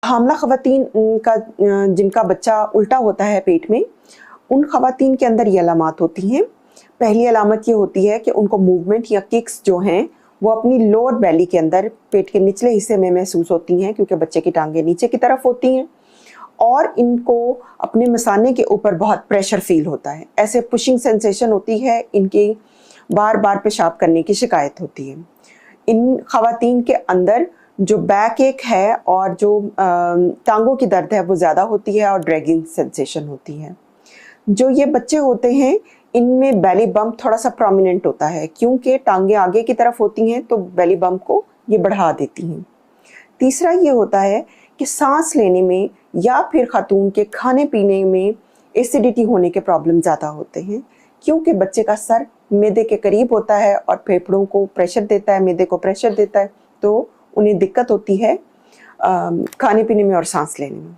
हामला ख़वातीन का जिनका बच्चा उल्टा होता है पेट में, उन ख़वातीन के अंदर ये अलामात होती हैं। पहली अलामत ये होती है कि उनको मूवमेंट या किक्स जो हैं वो अपनी लोअर बेली के अंदर, पेट के निचले हिस्से में महसूस होती हैं, क्योंकि बच्चे की टांगें नीचे की तरफ होती हैं और इनको अपने मसाने के ऊपर बहुत प्रेशर फील होता है। ऐसे पुशिंग सेंसेशन होती है, इनकी बार बार पेशाब करने की शिकायत होती है। इन ख़वातीन के अंदर जो बैक एक है और जो टांगों की दर्द है वो ज़्यादा होती है और ड्रैगिंग सेंसेशन होती है। जो ये बच्चे होते हैं इनमें बेली बम्प थोड़ा सा प्रोमिनेंट होता है, क्योंकि टांगें आगे की तरफ होती हैं तो बेली बम्प को ये बढ़ा देती हैं। तीसरा ये होता है कि सांस लेने में या फिर खातून के खाने पीने में एसिडिटी होने के प्रॉब्लम ज़्यादा होते हैं, क्योंकि बच्चे का सर मैदे के करीब होता है और फेफड़ों को प्रेशर देता है, मैदे को प्रेशर देता है, तो उन्हें दिक्कत होती है खाने पीने में और सांस लेने में।